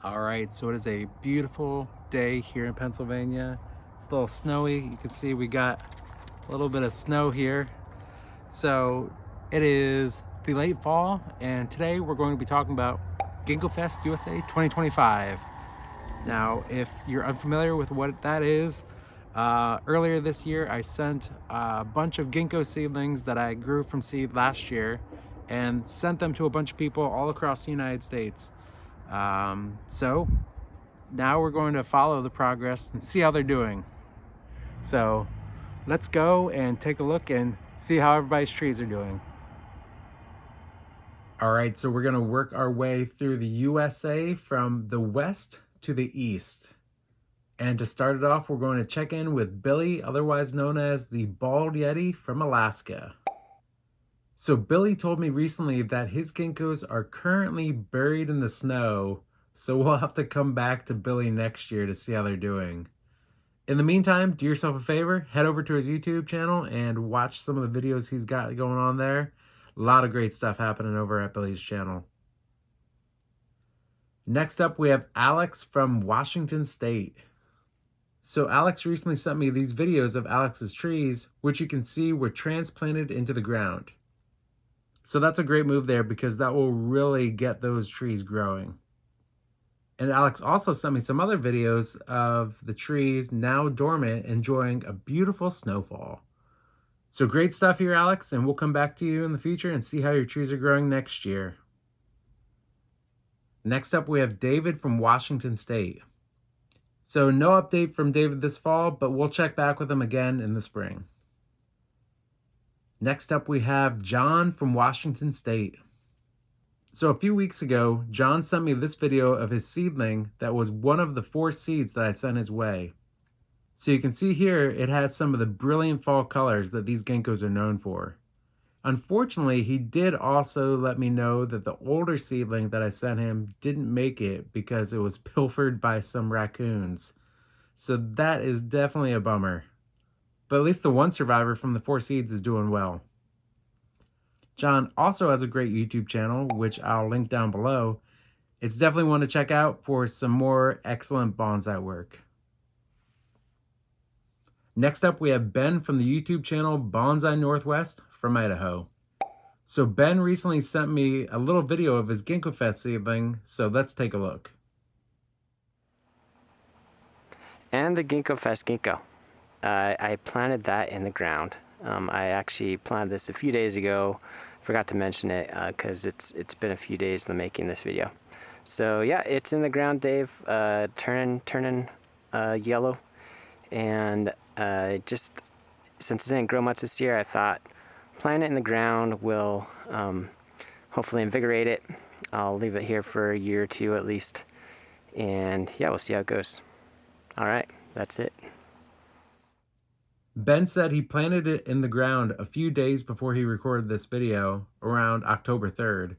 All right, so it is a beautiful day here in Pennsylvania. It's a little snowy. You can see we got a little bit of snow here. So it is the late fall, and today we're going to be talking about Ginkgofest USA 2025. Now, if you're unfamiliar with what that is, earlier this year I sent a bunch of ginkgo seedlings that I grew from seed last year and sent them to a bunch of people all across the United States. So now we're going to follow the progress and see how they're doing. So let's go and take a look and see how everybody's trees are doing. All right, so we're gonna work our way through the USA from the west to the east. And to start it off, we're going to check in with Billy, otherwise known as the Bald Yeti from Alaska. So Billy told me recently that his ginkgos are currently buried in the snow, so we'll have to come back to Billy next year to see how they're doing. In the meantime, do yourself a favor, head over to his YouTube channel and watch some of the videos he's got going on there. A lot of great stuff happening over at Billy's channel. Next up, we have Alex from Washington State. So Alex recently sent me these videos of Alex's trees, which you can see were transplanted into the ground. So that's a great move there because that will really get those trees growing. And Alex also sent me some other videos of the trees now dormant, enjoying a beautiful snowfall. So great stuff here, Alex, and we'll come back to you in the future and see how your trees are growing next year. Next up, we have David from Washington State. So no update from David this fall, but we'll check back with him again in the spring. Next up, we have John from Washington State. So a few weeks ago, John sent me this video of his seedling that was one of the 4 seeds that I sent his way. So you can see here, it has some of the brilliant fall colors that these ginkgos are known for. Unfortunately, he did also let me know that the older seedling that I sent him didn't make it because it was pilfered by some raccoons. So that is definitely a bummer. But at least the one survivor from the 4 seeds is doing well. John also has a great YouTube channel, which I'll link down below. It's definitely one to check out for some more excellent bonsai work. Next up, we have Ben from the YouTube channel Bonsai Northwest from Idaho. So Ben recently sent me a little video of his Ginkgofest seedling, so let's take a look. And the Ginkgofest ginkgo. I planted that in the ground. I actually planted this a few days ago. Forgot to mention it because it's been a few days in the making this video. So yeah, it's in the ground, Dave, turning yellow, and just since it didn't grow much this year, I thought plant it in the ground will hopefully invigorate it. I'll leave it here for a year or two at least, and yeah, we'll see how it goes. All right, that's it. Ben said he planted it in the ground a few days before he recorded this video, around October 3rd.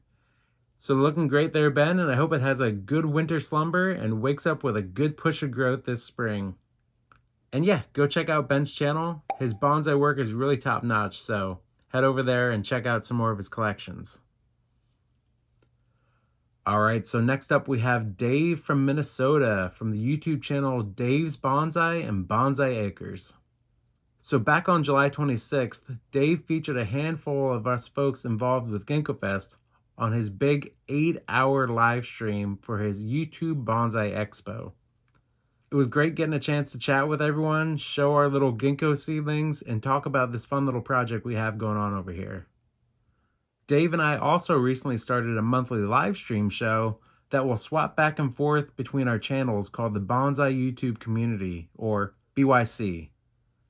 So looking great there, Ben, and I hope it has a good winter slumber and wakes up with a good push of growth this spring. And yeah, go check out Ben's channel. His bonsai work is really top notch, so head over there and check out some more of his collections. All right, so next up we have Dave from Minnesota from the YouTube channel Dave's Bonsai and Bonsai Acres. So back on July 26th, Dave featured a handful of us folks involved with Ginkgofest on his big 8-hour live stream for his YouTube Bonsai Expo. It was great getting a chance to chat with everyone, show our little ginkgo seedlings, and talk about this fun little project we have going on over here. Dave and I also recently started a monthly live stream show that will swap back and forth between our channels called the Bonsai YouTube Community, or BYC.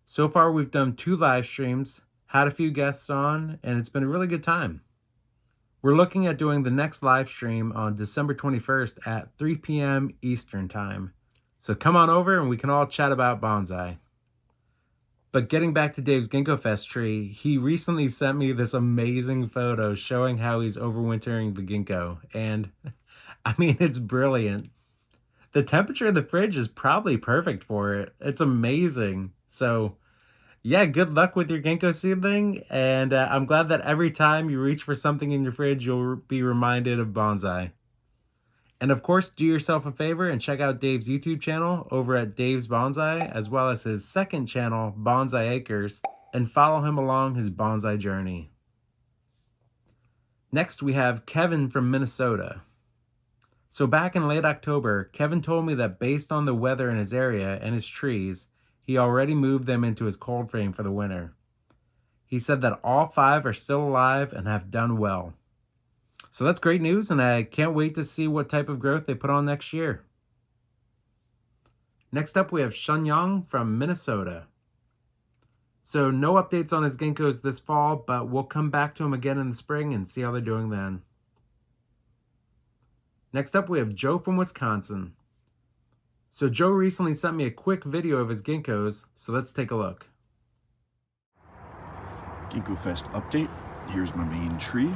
So far, we've done 2 live streams, had a few guests on, and it's been a really good time. We're looking at doing the next live stream on December 21st at 3 p.m. Eastern Time. So come on over and we can all chat about bonsai. But getting back to Dave's Ginkgofest tree, he recently sent me this amazing photo showing how he's overwintering the ginkgo. And I mean, it's brilliant. The temperature of the fridge is probably perfect for it. It's amazing. So yeah, good luck with your ginkgo seedling, and I'm glad that every time you reach for something in your fridge, you'll be reminded of bonsai. And of course, do yourself a favor and check out Dave's YouTube channel over at Dave's Bonsai, as well as his second channel, Bonsai Acres, and follow him along his bonsai journey. Next, we have Kevin from Minnesota. So back in late October, Kevin told me that based on the weather in his area and his trees, he already moved them into his cold frame for the winter. He said that all 5 are still alive and have done well. So that's great news, and I can't wait to see what type of growth they put on next year. Next up, we have Shunyang from Minnesota. So no updates on his ginkgos this fall, but we'll come back to him again in the spring and see how they're doing then. Next up, we have Joe from Wisconsin. So Joe recently sent me a quick video of his ginkgos, so let's take a look. Ginkgofest update. Here's my main tree.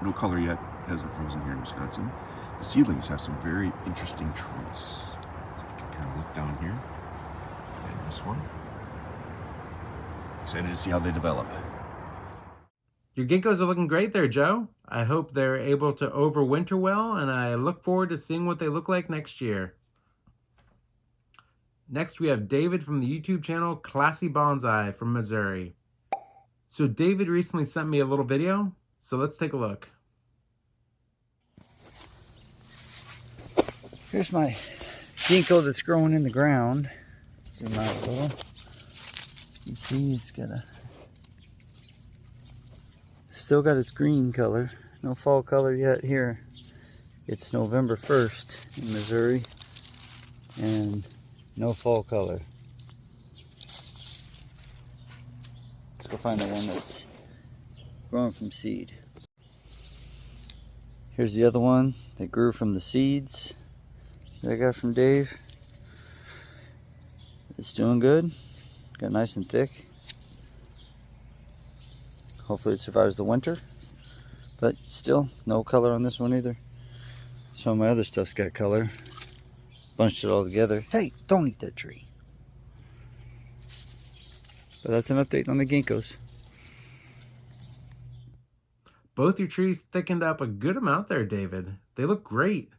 No color yet, hasn't frozen here in Wisconsin. The seedlings have some very interesting trees. So you can kind of look down here. And this one. Excited to see how they develop. Your ginkgos are looking great there, Joe. I hope they're able to overwinter well, and I look forward to seeing what they look like next year. Next, we have David from the YouTube channel Classy Bonsai from Missouri. So David recently sent me a little video, so let's take a look. Here's my ginkgo that's growing in the ground. Zoom out a little. You see it's still got its green color. No fall color yet here. It's November 1st in Missouri and no fall color. Let's go find the one that's growing from seed. Here's the other one that grew from the seeds that I got from Dave. It's doing good. Got nice and thick. Hopefully it survives the winter. But still, no color on this one either. Some of my other stuff's got color. Bunched it all together. Hey, don't eat that tree. So that's an update on the ginkgos. Both your trees thickened up a good amount there, David. They look great.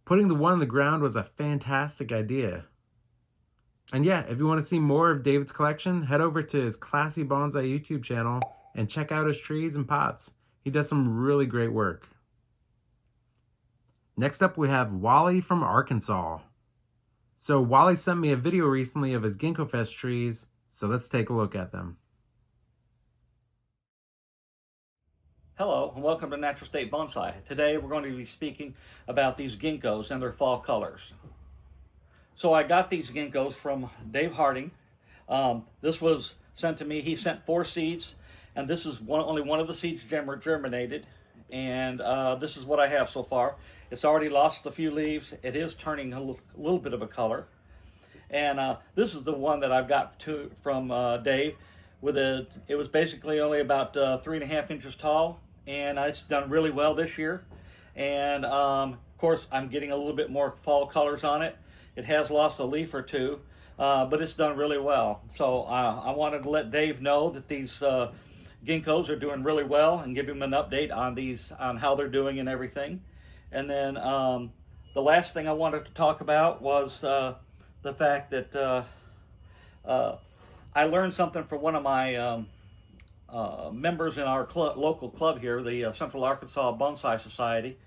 Putting the one in the ground was a fantastic idea. And yeah, if you want to see more of David's collection, head over to his Classy Bonsai YouTube channel and check out his trees and pots. He does some really great work. Next up, we have Wally from Arkansas. So Wally sent me a video recently of his Ginkgofest trees, so let's take a look at them. Hello and welcome to Natural State Bonsai. Today we're going to be speaking about these ginkgos and their fall colors. So I got these ginkgos from Dave Harding. This was sent to me. He sent 4 seeds, and this is only one of the seeds germinated. And this is what I have so far. It's already lost a few leaves. It is turning a little bit of a color. And this is the one that I've got from Dave. It was basically only about 3.5 inches tall, and it's done really well this year. And of course, I'm getting a little bit more fall colors on it. It has lost a leaf or two, but it's done really well. So I wanted to let Dave know that these ginkgos are doing really well and give him an update on how they're doing and everything. And then the last thing I wanted to talk about was the fact that I learned something from one of my members in our local club here, the Central Arkansas Bonsai Society.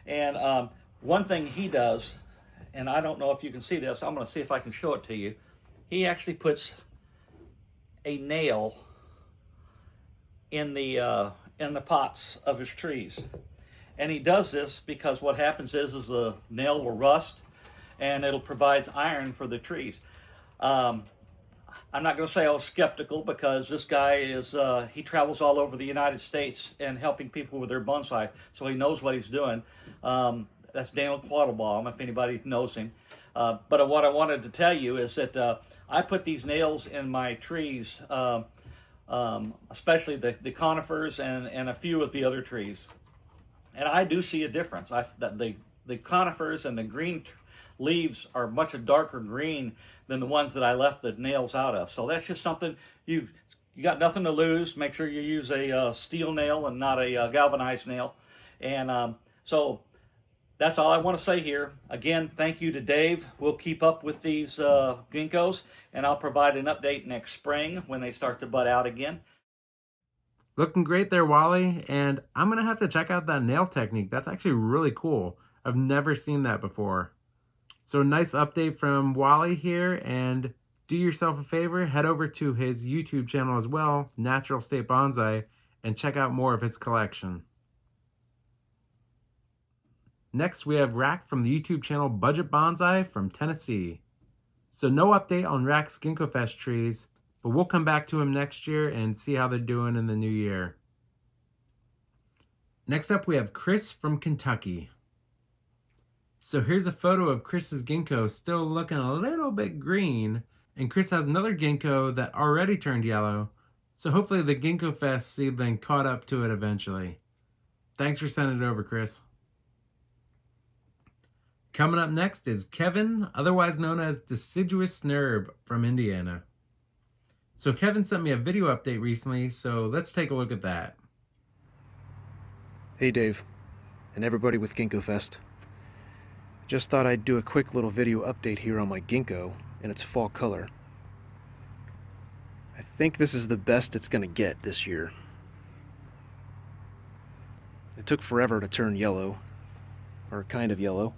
And one thing he does, and I don't know if you can see this, I'm going to see if I can show it to you. He actually puts a nail in the pots of his trees. And he does this because what happens is the nail will rust and it'll provide iron for the trees. I'm not going to say I was skeptical, because this guy he travels all over the United States and helping people with their bonsai, so he knows what he's doing. That's Daniel Quattlebaum, if anybody knows him. But what I wanted to tell you is that I put these nails in my trees, especially the conifers and a few of the other trees. And I do see a difference. The conifers and the green leaves are much a darker green than the ones that I left the nails out of. So that's just something, you got nothing to lose. Make sure you use a steel nail and not a galvanized nail. And so that's all I want to say here. Again, thank you to Dave. We'll keep up with these ginkgos, and I'll provide an update next spring when they start to bud out again. Looking great there, Wally. And I'm going to have to check out that nail technique. That's actually really cool. I've never seen that before. So nice update from Wally here. And do yourself a favor, head over to his YouTube channel as well, Natural State Bonsai, and check out more of his collection. Next, we have Rack from the YouTube channel Budget Bonsai from Tennessee. So no update on Rack's Ginkgofest trees, but we'll come back to him next year and see how they're doing in the new year. Next up, we have Chris from Kentucky. So here's a photo of Chris's ginkgo still looking a little bit green, and Chris has another ginkgo that already turned yellow, so hopefully the Ginkgofest seedling caught up to it eventually. Thanks for sending it over, Chris. Coming up next is Kevin, otherwise known as Deciduous Snub from Indiana. So Kevin sent me a video update recently, so let's take a look at that. Hey Dave, and everybody with Ginkgofest. Just thought I'd do a quick little video update here on my ginkgo in its fall color. I think this is the best it's gonna get this year. It took forever to turn yellow, or kind of yellow.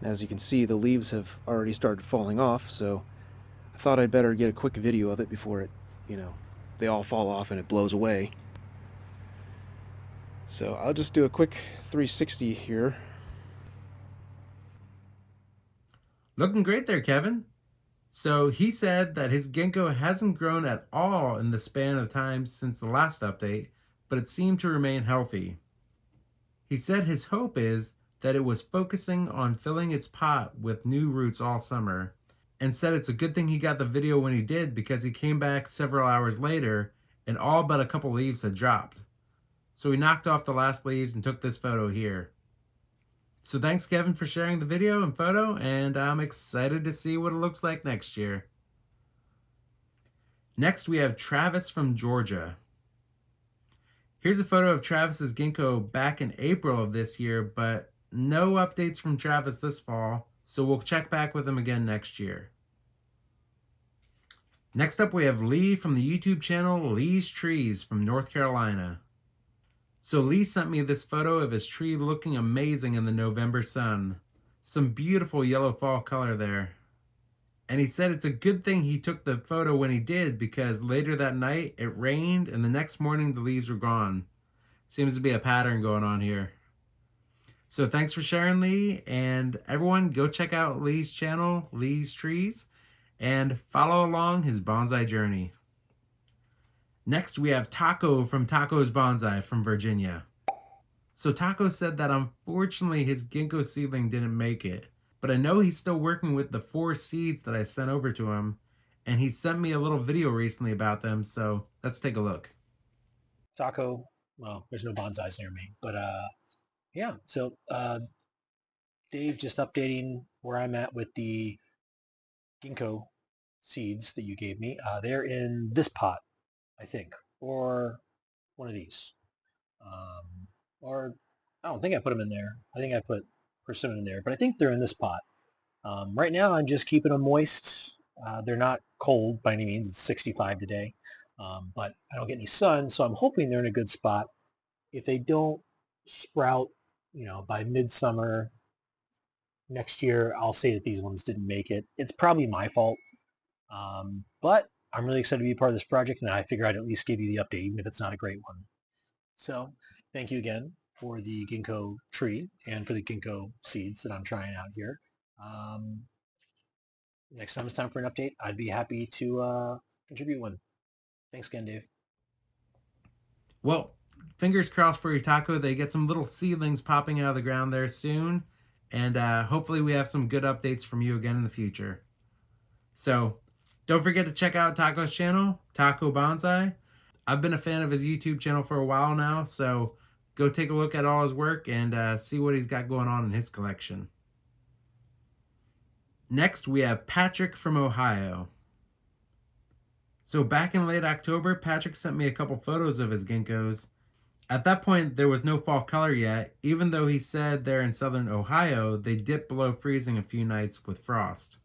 And as you can see, the leaves have already started falling off, so I thought I'd better get a quick video of it before it, they all fall off and it blows away. So I'll just do a quick 360 here. Looking great there, Kevin. So he said that his ginkgo hasn't grown at all in the span of time since the last update, but it seemed to remain healthy. He said his hope is that it was focusing on filling its pot with new roots all summer, and said it's a good thing he got the video when he did, because he came back several hours later and all but a couple leaves had dropped. So he knocked off the last leaves and took this photo here. So thanks, Kevin, for sharing the video and photo, and I'm excited to see what it looks like next year. Next, we have Travis from Georgia. Here's a photo of Travis's ginkgo back in April of this year, but no updates from Travis this fall, so we'll check back with him again next year. Next up, we have Lee from the YouTube channel Lee's Trees from North Carolina. So Lee sent me this photo of his tree looking amazing in the November sun. Some beautiful yellow fall color there. And he said it's a good thing he took the photo when he did, because later that night it rained and the next morning the leaves were gone. Seems to be a pattern going on here. So thanks for sharing, Lee, and everyone go check out Lee's channel, Lee's Trees, and follow along his bonsai journey. Next, we have Taco from Taco's Bonsai from Virginia. So Taco said that unfortunately his ginkgo seedling didn't make it, but I know he's still working with the 4 seeds that I sent over to him, and he sent me a little video recently about them, so let's take a look. Taco, well, there's no bonsais near me, but yeah, so Dave, just updating where I'm at with the ginkgo seeds that you gave me. They're in this pot, I think, or one of these. Or I don't think I put them in there. I think I put persimmon in there, but I think they're in this pot. Right now I'm just keeping them moist. They're not cold by any means. It's 65 today, but I don't get any sun, so I'm hoping they're in a good spot. If they don't sprout, by midsummer next year, I'll say that these ones didn't make it. It's probably my fault, but I'm really excited to be a part of this project, and I figure I'd at least give you the update, even if it's not a great one. So thank you again for the ginkgo tree and for the ginkgo seeds that I'm trying out here. Next time it's time for an update, I'd be happy to contribute one. Thanks again, Dave. Well, fingers crossed for your Taco. They get some little seedlings popping out of the ground there soon, and hopefully we have some good updates from you again in the future. So don't forget to check out Taco's channel, Taco Bonsai. I've been a fan of his YouTube channel for a while now, so go take a look at all his work and see what he's got going on in his collection. Next, we have Patrick from Ohio. So back in late October, Patrick sent me a couple photos of his ginkgos, At that point, there was no fall color yet, even though he said there in southern Ohio they dipped below freezing a few nights with frost.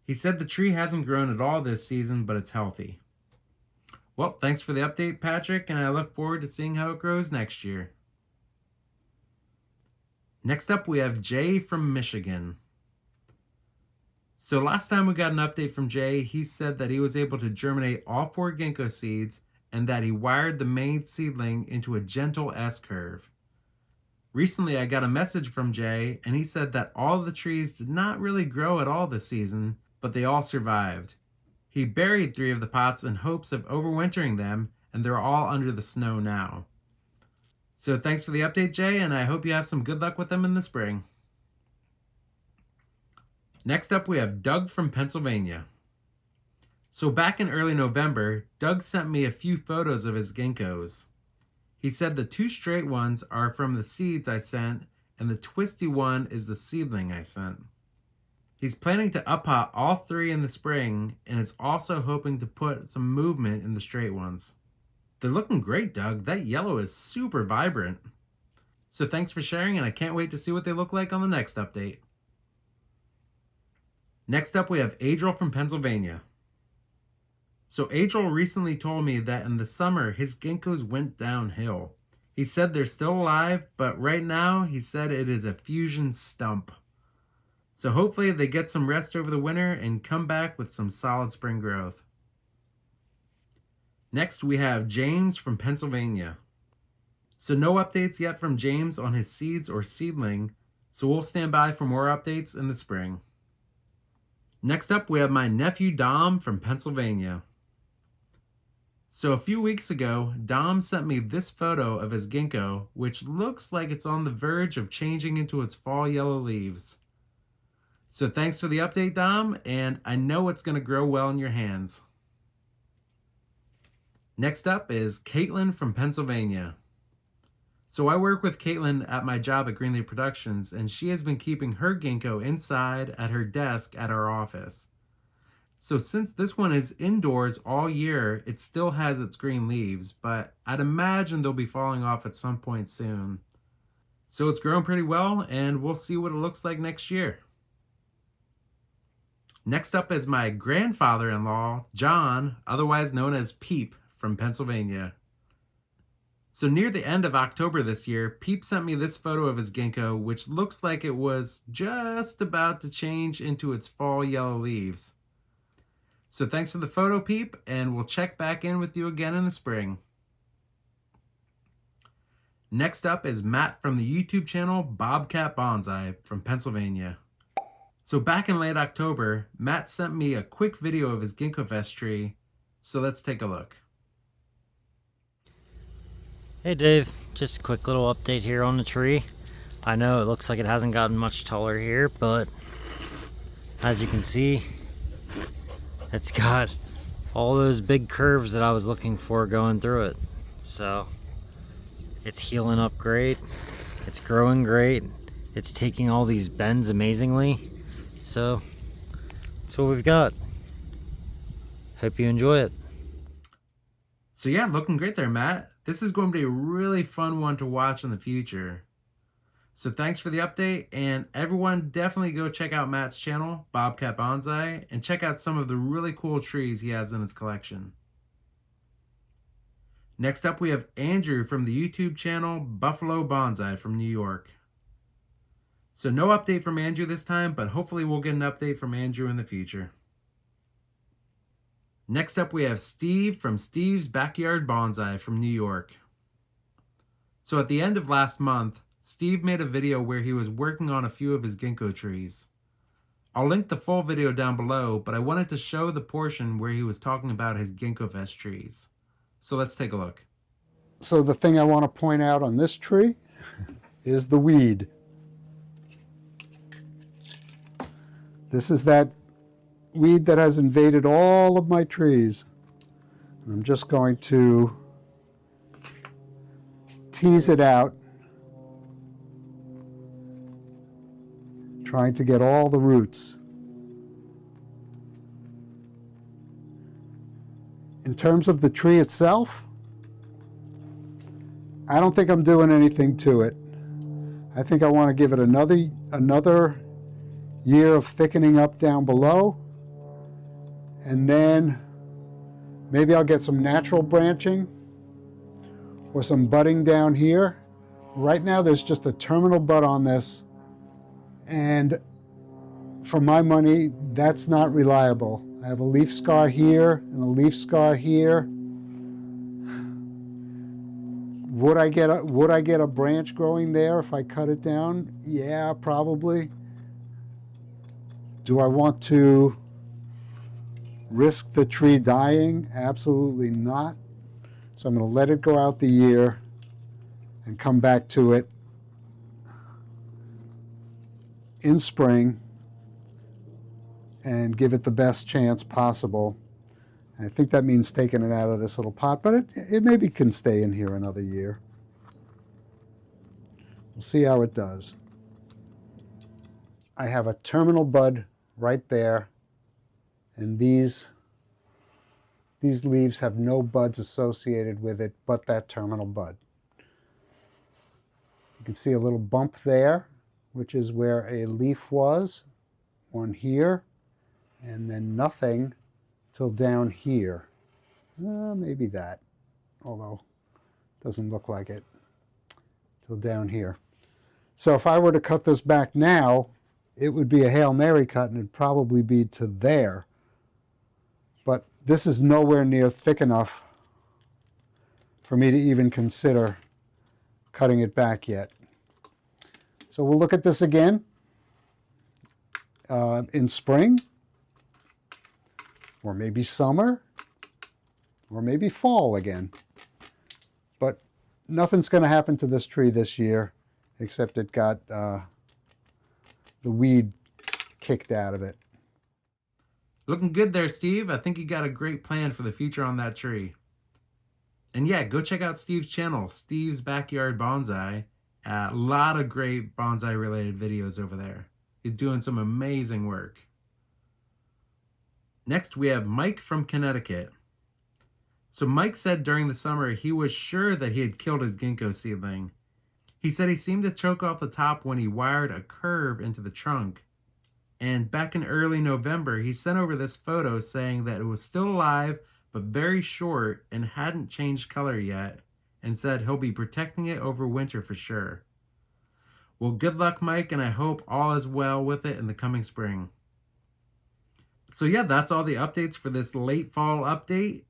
He said the tree hasn't grown at all this season, but it's healthy. Well, thanks for the update, Patrick, and I look forward to seeing how it grows next year. Next up, we have Jay from Michigan. So last time we got an update from Jay, he said that he was able to germinate all 4 ginkgo seeds and that he wired the main seedling into a gentle S-curve. Recently, I got a message from Jay, and he said that all of the trees did not really grow at all this season, but they all survived. He buried 3 of the pots in hopes of overwintering them, and they're all under the snow now. So thanks for the update, Jay, and I hope you have some good luck with them in the spring. Next up, we have Doug from Pennsylvania. So back in early November, Doug sent me a few photos of his ginkgos. He said the 2 straight ones are from the seeds I sent, and the twisty one is the seedling I sent. He's planning to up-pot all 3 in the spring, and is also hoping to put some movement in the straight ones. They're looking great, Doug. That yellow is super vibrant. So thanks for sharing, and I can't wait to see what they look like on the next update. Next up, we have Adriel from Pennsylvania. So Adriel recently told me that in the summer, his ginkgos went downhill. He said they're still alive, but right now, he said it is a fusion stump. So hopefully they get some rest over the winter and come back with some solid spring growth. Next, we have James from Pennsylvania. So no updates yet from James on his seeds or seedling, so we'll stand by for more updates in the spring. Next up, we have my nephew Dom from Pennsylvania. So a few weeks ago, Dom sent me this photo of his ginkgo, which looks like it's on the verge of changing into its fall yellow leaves. So thanks for the update, Dom, and I know it's going to grow well in your hands. Next up is Caitlin from Pennsylvania. So I work with Caitlin at my job at Greenleaf Productions, and she has been keeping her ginkgo inside at her desk at our office. So since this one is indoors all year, it still has its green leaves, but I'd imagine they'll be falling off at some point soon. So it's grown pretty well, and we'll see what it looks like next year. Next up is my grandfather-in-law, John, otherwise known as Peep, from Pennsylvania. So near the end of October this year, Peep sent me this photo of his ginkgo, which looks like it was just about to change into its fall yellow leaves. So thanks for the photo, Peep, and we'll check back in with you again in the spring. Next up is Matt from the YouTube channel Bobcat Bonsai from Pennsylvania. So back in late October, Matt sent me a quick video of his Ginkgofest tree, so let's take a look. Hey Dave, just a quick little update here on the tree. I know it looks like it hasn't gotten much taller here, but as you can see, it's got all those big curves that I was looking for going through it. So it's healing up great, it's growing great, it's taking all these bends amazingly. So that's what we've got. Hope you enjoy it. So yeah, looking great there, Matt. This is going to be a really fun one to watch in the future. So thanks for the update, and everyone definitely go check out Matt's channel, Bobcat Bonsai, and check out some of the really cool trees he has in his collection. Next up, we have Andrew from the YouTube channel Buffalo Bonsai from New York. So no update from Andrew this time, but hopefully we'll get an update from Andrew in the future. Next up, we have Steve from Steve's Backyard Bonsai from New York. So at the end of last month, Steve made a video where he was working on a few of his ginkgo trees. I'll link the full video down below, but I wanted to show the portion where he was talking about his Ginkgofest trees. So let's take a look. So the thing I want to point out on this tree is the weed. This is that weed that has invaded all of my trees. I'm just going to tease it out, trying to get all the roots. In terms of the tree itself, I don't think I'm doing anything to it. I think I want to give it another year of thickening up down below, and then maybe I'll get some natural branching or some budding down here. Right now there's just a terminal bud on this, and for my money, that's not reliable. I have a leaf scar here and a leaf scar here. Would I get a branch growing there if I cut it down? Yeah, probably. Do I want to risk the tree dying? Absolutely not. So I'm going to let it go out the year and come back to it in spring and give it the best chance possible. I think that means taking it out of this little pot, but it maybe can stay in here another year. We'll see how it does. I have a terminal bud right there, and these leaves have no buds associated with it but that terminal bud. You can see a little bump there, which is where a leaf was, one here, and then nothing till down here. Maybe that, although it doesn't look like it, till down here. So if I were to cut this back now, it would be a Hail Mary cut and it'd probably be to there. But this is nowhere near thick enough for me to even consider cutting it back yet. So we'll look at this again in spring, or maybe summer, or maybe fall again. But nothing's going to happen to this tree this year, except it got the weed kicked out of it. Looking good there, Steve. I think you got a great plan for the future on that tree. And yeah, go check out Steve's channel, Steve's Backyard Bonsai. A lot of great bonsai related videos over there. He's doing some amazing work. Next, we have Mike from Connecticut. So Mike said during the summer he was sure that he had killed his ginkgo seedling. He said he seemed to choke off the top when he wired a curve into the trunk. And back in early November, he sent over this photo saying that it was still alive, but very short and hadn't changed color yet, and said he'll be protecting it over winter for sure. Well, good luck, Mike, and I hope all is well with it in the coming spring. So yeah, that's all the updates for this late fall update.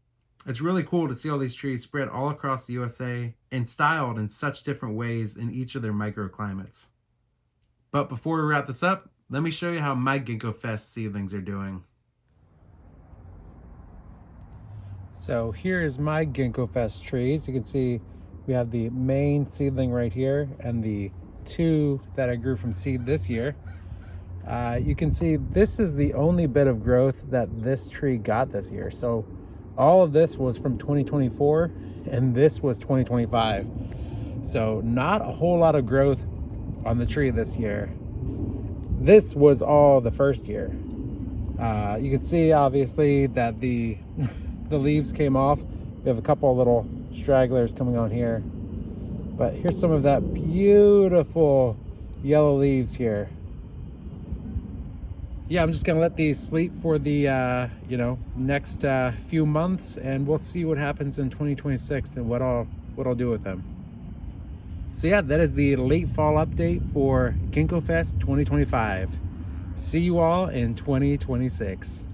It's really cool to see all these trees spread all across the USA and styled in such different ways in each of their microclimates. But before we wrap this up, let me show you how my Ginkgofest seedlings are doing. So here's my Ginkgofest trees. You can see we have the main seedling right here and the two that I grew from seed this year. You can see this is the only bit of growth that this tree got this year. So all of this was from 2024 and this was 2025. So not a whole lot of growth on the tree this year. This was all the first year. You can see obviously that the leaves came off. We have a couple little stragglers coming on here. But here's some of that beautiful yellow leaves here. Yeah, I'm just gonna let these sleep for the next few months, and we'll see what happens in 2026 and what I'll do with them. So yeah, that is the late fall update for Ginkgofest 2025. See you all in 2026.